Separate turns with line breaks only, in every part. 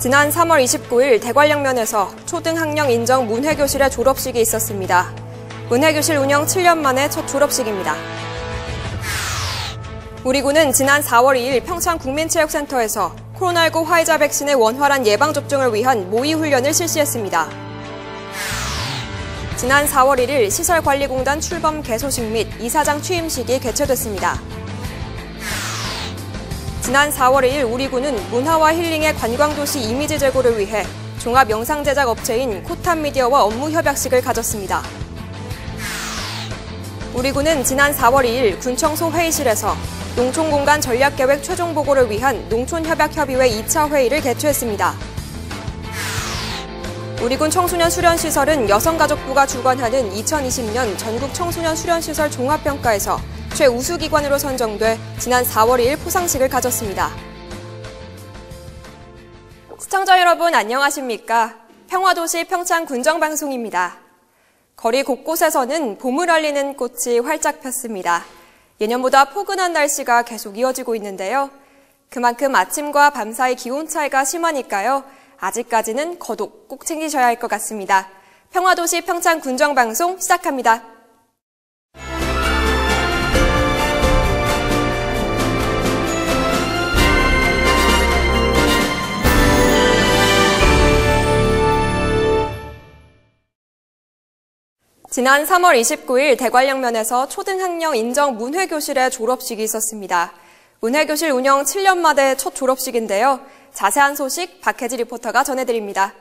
지난 3월 29일 대관령면에서 초등학령 인정 문해교실의 졸업식이 있었습니다. 문해교실 운영 7년 만에 첫 졸업식입니다. 우리 군은 지난 4월 2일 평창국민체육센터에서 코로나19 화이자 백신의 원활한 예방접종을 위한 모의훈련을 실시했습니다. 지난 4월 1일 시설관리공단 출범 개소식 및 이사장 취임식이 개최됐습니다. 지난 4월 2일 우리 군은 문화와 힐링의 관광도시 이미지 제고를 위해 종합 영상 제작 업체인 코탄미디어와 업무 협약식을 가졌습니다. 우리 군은 지난 4월 2일 군청소 회의실에서 농촌공간 전략계획 최종 보고를 위한 농촌협약협의회 2차 회의를 개최했습니다. 우리 군 청소년 수련시설은 여성가족부가 주관하는 2020년 전국 청소년 수련시설 종합평가에서 최우수기관으로 선정돼 지난 4월 2일 포상식을 가졌습니다. 시청자 여러분 안녕하십니까? 평화도시 평창군정방송입니다. 거리 곳곳에서는 봄을 알리는 꽃이 활짝 폈습니다. 예년보다 포근한 날씨가 계속 이어지고 있는데요. 그만큼 아침과 밤 사이 기온 차이가 심하니까요. 아직까지는 겉옷 꼭 챙기셔야 할 것 같습니다. 평화도시 평창군정방송 시작합니다. 지난 3월 29일 대관령면에서 초등학령 인정 문해교실의 졸업식이 있었습니다. 문해교실 운영 7년 만에 첫 졸업식인데요. 자세한 소식 박혜지 리포터가 전해드립니다.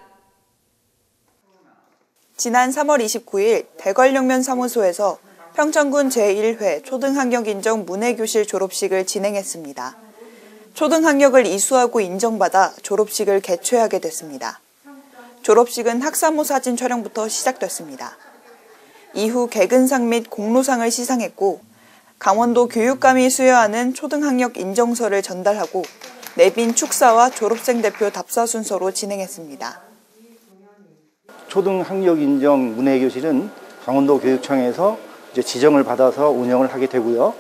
지난 3월 29일 대관령면 사무소에서 평창군 제1회 초등학력 인정 문해교실 졸업식을 진행했습니다. 초등학력을 이수하고 인정받아 졸업식을 개최하게 됐습니다. 졸업식은 학사모 사진 촬영부터 시작됐습니다. 이후 개근상 및 공로상을 시상했고 강원도 교육감이 수여하는 초등학력 인정서를 전달하고 내빈 축사와 졸업생 대표 답사 순서로 진행했습니다.
초등학력 인정 문해교실은 강원도 교육청에서 지정을 받아서 운영을 하게 되고요.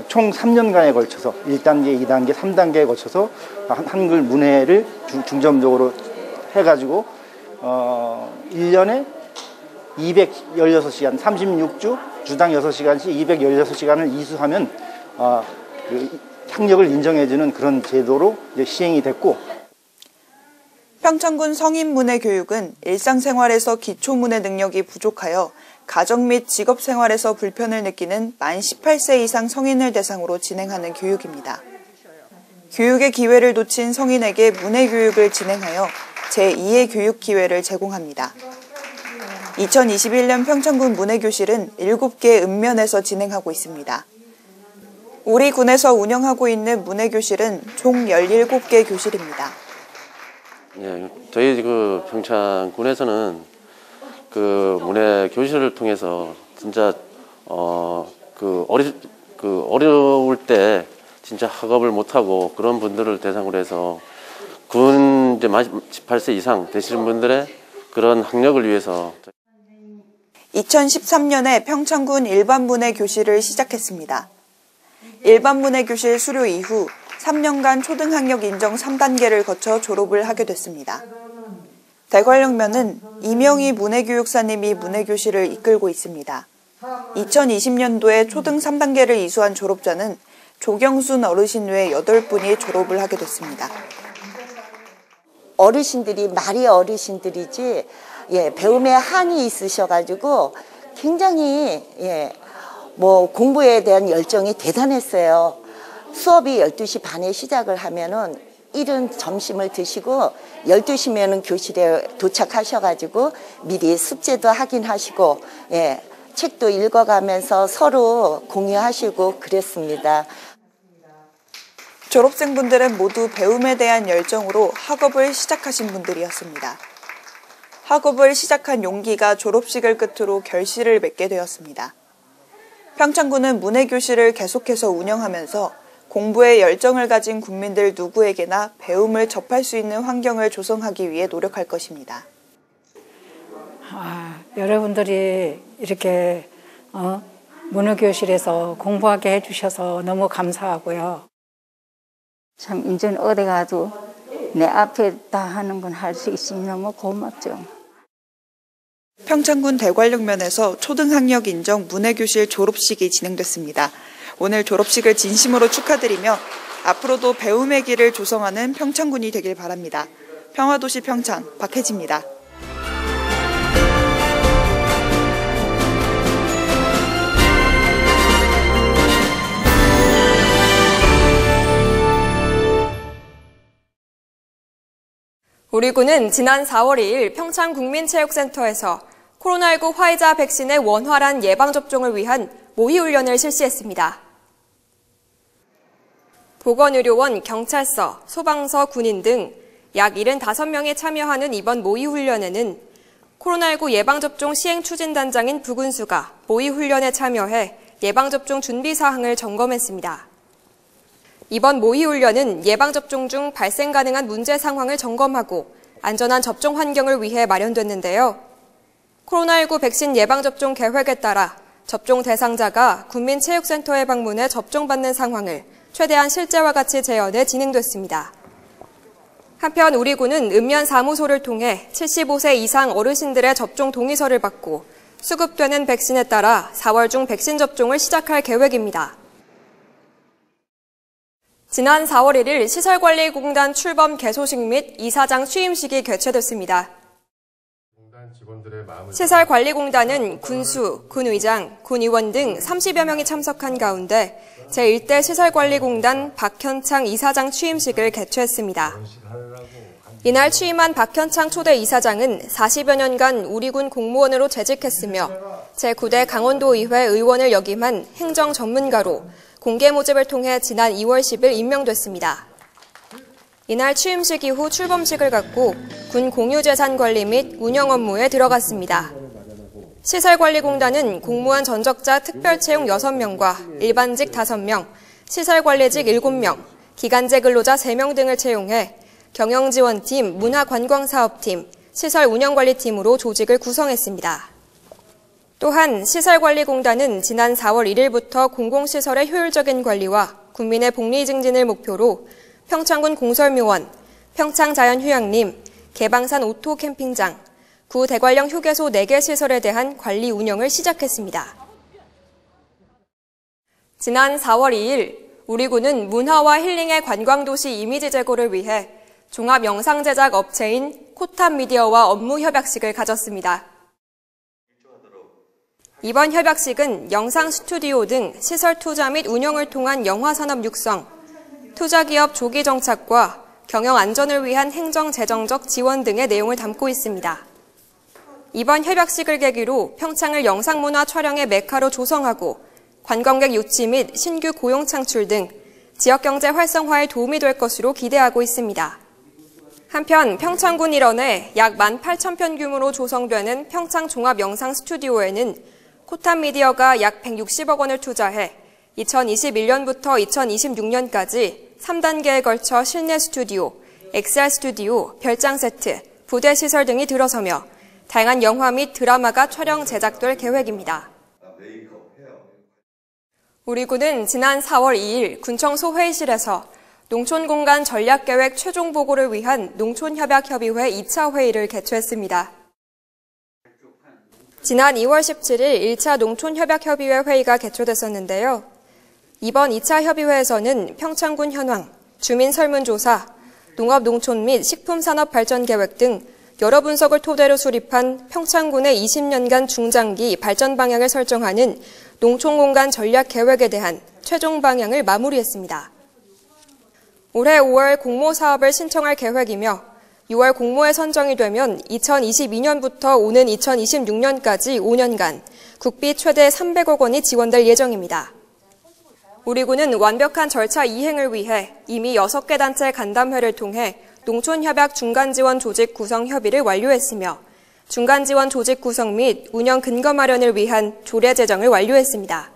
총 3년간에 걸쳐서 1단계, 2단계, 3단계에 거쳐서 한글 문해를 중점적으로 해가지고 1년에 216시간, 36주, 주당 6시간씩 216시간을 이수하면 학력을 인정해주는 그런 제도로 시행이 됐고,
평창군 성인문해교육은 일상생활에서 기초문해 능력이 부족하여 가정 및 직업생활에서 불편을 느끼는 만 18세 이상 성인을 대상으로 진행하는 교육입니다. 교육의 기회를 놓친 성인에게 문해교육을 진행하여 제2의 교육 기회를 제공합니다. 2021년 평창군 문해교실은 7개 읍면에서 진행하고 있습니다. 우리 군에서 운영하고 있는 문해교실은 총 17개 교실입니다.
네, 저희 평창군에서는 문해교실을 통해서 진짜 어려울 때 진짜 학업을 못하고 그런 분들을 대상으로 해서 군 이제 18세 이상 되시는 분들의 그런 학력을 위해서
2013년에 평창군 일반문해교실을 시작했습니다. 일반문해교실 수료 이후 3년간 초등학력 인정 3단계를 거쳐 졸업을 하게 됐습니다. 대관령면은 이명희 문해교육사님이 문해교실을 이끌고 있습니다. 2020년도에 초등 3단계를 이수한 졸업자는 조경순 어르신 외 8분이 졸업을 하게 됐습니다.
어르신들이 말이 어르신들이지 배움에 한이 있으셔가지고 굉장히 공부에 대한 열정이 대단했어요. 수업이 12시 반에 시작을 하면은 이른 점심을 드시고 12시면은 교실에 도착하셔가지고 미리 숙제도 하긴 하시고 책도 읽어가면서 서로 공유하시고 그랬습니다.
졸업생분들은 모두 배움에 대한 열정으로 학업을 시작하신 분들이었습니다. 학업을 시작한 용기가 졸업식을 끝으로 결실을 맺게 되었습니다. 평창군은 문해교실을 계속해서 운영하면서 공부에 열정을 가진 국민들 누구에게나 배움을 접할 수 있는 환경을 조성하기 위해 노력할 것입니다.
여러분들이 이렇게 문해교실에서 공부하게 해주셔서 너무 감사하고요.
참 이제는 어디 가도 내 앞에 다 하는 건 할 수 있으니 너무 고맙죠.
평창군 대관령면에서 초등학력 인정 문해교실 졸업식이 진행됐습니다. 오늘 졸업식을 진심으로 축하드리며 앞으로도 배움의 길을 조성하는 평창군이 되길 바랍니다. 평화도시 평창 박혜지입니다.
우리 군은 지난 4월 2일 평창국민체육센터에서 코로나19 화이자 백신의 원활한 예방접종을 위한 모의훈련을 실시했습니다. 보건의료원, 경찰서, 소방서, 군인 등 약 75명이 참여하는 이번 모의훈련에는 코로나19 예방접종 시행추진단장인 부군수가 모의훈련에 참여해 예방접종 준비사항을 점검했습니다. 이번 모의훈련은 예방접종 중 발생 가능한 문제 상황을 점검하고 안전한 접종 환경을 위해 마련됐는데요. 코로나19 백신 예방접종 계획에 따라 접종 대상자가 군민체육센터에 방문해 접종받는 상황을 최대한 실제와 같이 재현해 진행됐습니다. 한편 우리 군은 읍면사무소를 통해 75세 이상 어르신들의 접종 동의서를 받고 수급되는 백신에 따라 4월 중 백신 접종을 시작할 계획입니다. 지난 4월 1일 시설관리공단 출범 개소식 및 이사장 취임식이 개최됐습니다. 시설관리공단은 군수, 군의장, 군의원 등 30여 명이 참석한 가운데 제1대 시설관리공단 박현창 이사장 취임식을 개최했습니다. 이날 취임한 박현창 초대 이사장은 40여 년간 우리군 공무원으로 재직했으며 제9대 강원도의회 의원을 역임한 행정 전문가로 공개 모집을 통해 지난 2월 10일 임명됐습니다. 이날 취임식 이후 출범식을 갖고 군 공유재산 관리 및 운영 업무에 들어갔습니다. 시설관리공단은 공무원 전적자 특별채용 6명과 일반직 5명, 시설관리직 7명, 기간제 근로자 3명 등을 채용해 경영지원팀, 문화관광사업팀, 시설운영관리팀으로 조직을 구성했습니다. 또한 시설관리공단은 지난 4월 1일부터 공공시설의 효율적인 관리와 국민의 복리 증진을 목표로 평창군 공설묘원, 평창자연휴양림, 개방산 오토캠핑장, 구 대관령 휴게소 4개 시설에 대한 관리 운영을 시작했습니다. 지난 4월 2일 우리 군은 문화와 힐링의 관광도시 이미지 제고를 위해 종합 영상 제작 업체인 코탑미디어와 업무 협약식을 가졌습니다. 이번 협약식은 영상 스튜디오 등 시설 투자 및 운영을 통한 영화산업 육성, 투자기업 조기 정착과 경영 안전을 위한 행정 재정적 지원 등의 내용을 담고 있습니다. 이번 협약식을 계기로 평창을 영상문화 촬영의 메카로 조성하고 관광객 유치 및 신규 고용 창출 등 지역경제 활성화에 도움이 될 것으로 기대하고 있습니다. 한편 평창군 일원에 약 18,000편 규모로 조성되는 평창 종합 영상 스튜디오에는 코탑미디어가 약 160억 원을 투자해 2021년부터 2026년까지 3단계에 걸쳐 실내 스튜디오, XR 스튜디오, 별장 세트, 부대 시설 등이 들어서며 다양한 영화 및 드라마가 촬영 제작될 계획입니다. 우리 군은 지난 4월 2일 군청 소회의실에서 농촌공간 전략계획 최종 보고를 위한 농촌협약협의회 2차 회의를 개최했습니다. 지난 2월 17일 1차 농촌협약협의회 회의가 개최됐었는데요. 이번 2차 협의회에서는 평창군 현황, 주민 설문조사, 농업 농촌 및 식품산업 발전 계획 등 여러 분석을 토대로 수립한 평창군의 20년간 중장기 발전 방향을 설정하는 농촌공간 전략 계획에 대한 최종 방향을 마무리했습니다. 올해 5월 공모 사업을 신청할 계획이며 6월 공모에 선정이 되면 2022년부터 오는 2026년까지 5년간 국비 최대 300억 원이 지원될 예정입니다. 우리 군은 완벽한 절차 이행을 위해 이미 6개 단체 간담회를 통해 농촌협약 중간지원 조직 구성 협의를 완료했으며 중간지원 조직 구성 및 운영 근거 마련을 위한 조례 제정을 완료했습니다.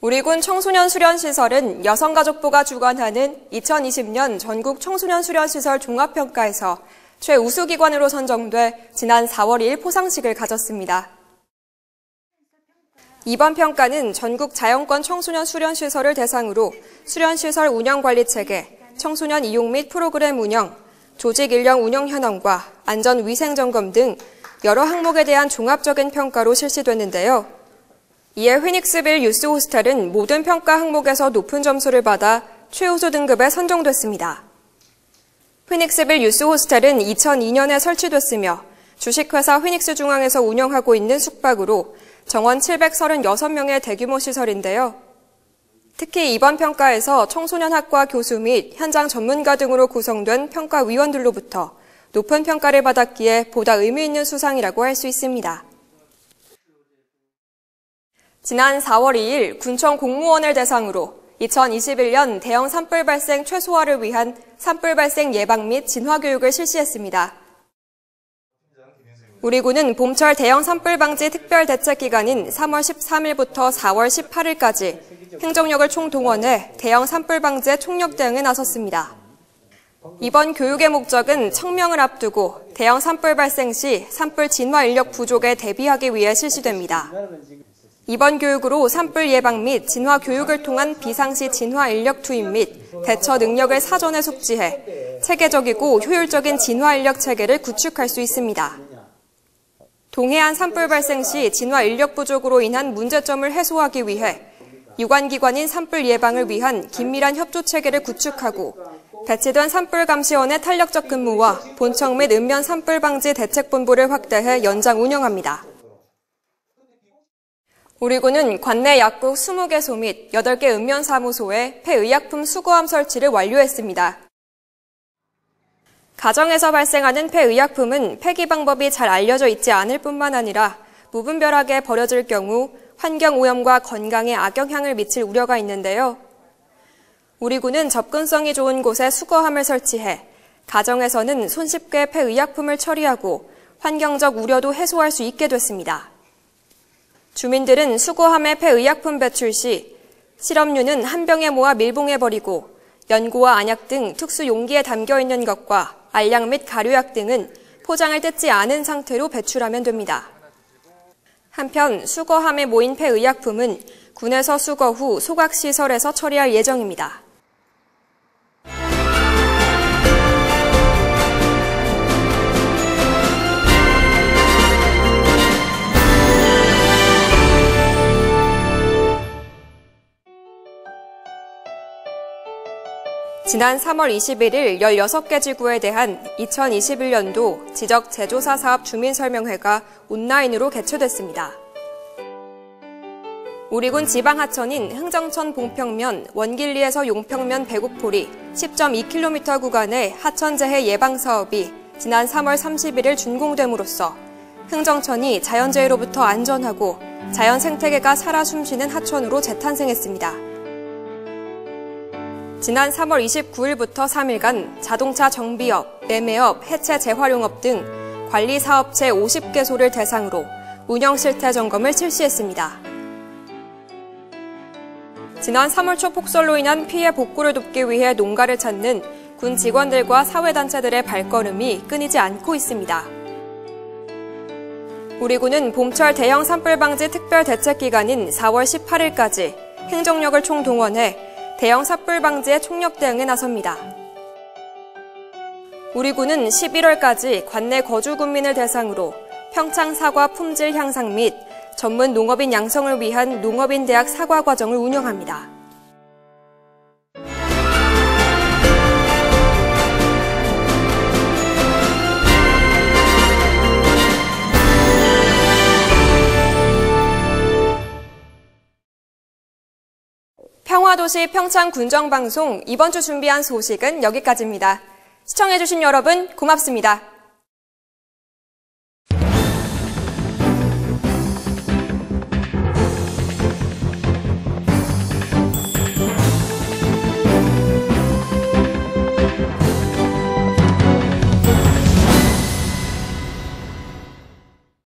우리 군 청소년 수련시설은 여성가족부가 주관하는 2020년 전국 청소년 수련시설 종합평가에서 최우수기관으로 선정돼 지난 4월 2일 포상식을 가졌습니다. 이번 평가는 전국 자연권 청소년 수련시설을 대상으로 수련시설 운영관리체계, 청소년 이용 및 프로그램 운영, 조직 인력 운영 현황과 안전 위생 점검 등 여러 항목에 대한 종합적인 평가로 실시됐는데요. 이에 휘닉스빌 유스 호스텔은 모든 평가 항목에서 높은 점수를 받아 최우수 등급에 선정됐습니다. 휘닉스빌 유스 호스텔은 2002년에 설치됐으며 주식회사 휘닉스 중앙에서 운영하고 있는 숙박으로 정원 736명의 대규모 시설인데요. 특히 이번 평가에서 청소년 학과 교수 및 현장 전문가 등으로 구성된 평가위원들로부터 높은 평가를 받았기에 보다 의미 있는 수상이라고 할 수 있습니다. 지난 4월 2일 군청 공무원을 대상으로 2021년 대형 산불 발생 최소화를 위한 산불 발생 예방 및 진화 교육을 실시했습니다. 우리 군은 봄철 대형 산불 방지 특별 대책 기간인 3월 13일부터 4월 18일까지 행정력을 총동원해 대형 산불 방지에 총력 대응에 나섰습니다. 이번 교육의 목적은 청명을 앞두고 대형 산불 발생 시 산불 진화 인력 부족에 대비하기 위해 실시됩니다. 이번 교육으로 산불 예방 및 진화 교육을 통한 비상시 진화 인력 투입 및 대처 능력을 사전에 숙지해 체계적이고 효율적인 진화 인력 체계를 구축할 수 있습니다. 동해안 산불 발생 시 진화 인력 부족으로 인한 문제점을 해소하기 위해 유관기관인 산불 예방을 위한 긴밀한 협조 체계를 구축하고 배치된 산불감시원의 탄력적 근무와 본청 및 읍면 산불 방지 대책본부를 확대해 연장 운영합니다. 우리 군은 관내 약국 20개소 및 8개 읍면사무소에 폐의약품 수거함 설치를 완료했습니다. 가정에서 발생하는 폐의약품은 폐기 방법이 잘 알려져 있지 않을 뿐만 아니라 무분별하게 버려질 경우 환경오염과 건강에 악영향을 미칠 우려가 있는데요. 우리 군은 접근성이 좋은 곳에 수거함을 설치해 가정에서는 손쉽게 폐의약품을 처리하고 환경적 우려도 해소할 수 있게 됐습니다. 주민들은 수거함에 폐의약품 배출 시 실험류는 한 병에 모아 밀봉해 버리고 연고와 안약 등 특수 용기에 담겨 있는 것과 알약 및 가루약 등은 포장을 뜯지 않은 상태로 배출하면 됩니다. 한편 수거함에 모인 폐의약품은 군에서 수거 후 소각시설에서 처리할 예정입니다. 지난 3월 21일 16개 지구에 대한 2021년도 지적 재조사 사업 주민설명회가 온라인으로 개최됐습니다. 우리군 지방하천인 흥정천 봉평면 원길리에서 용평면 배곡포리 10.2km 구간의 하천재해 예방사업이 지난 3월 31일 준공됨으로써 흥정천이 자연재해로부터 안전하고 자연 생태계가 살아 숨쉬는 하천으로 재탄생했습니다. 지난 3월 29일부터 3일간 자동차 정비업, 매매업, 해체 재활용업 등 관리사업체 50개소를 대상으로 운영 실태 점검을 실시했습니다. 지난 3월 초 폭설로 인한 피해 복구를 돕기 위해 농가를 찾는 군 직원들과 사회단체들의 발걸음이 끊이지 않고 있습니다. 우리 군은 봄철 대형 산불 방지 특별 대책 기간인 4월 18일까지 행정력을 총동원해 대형 산불 방지에 총력 대응에 나섭니다. 우리 군은 11월까지 관내 거주 군민을 대상으로 평창 사과 품질 향상 및 전문 농업인 양성을 위한 농업인 대학 사과 과정을 운영합니다. 평화도시 평창 군정방송 이번 주 준비한 소식은 여기까지입니다. 시청해주신 여러분 고맙습니다.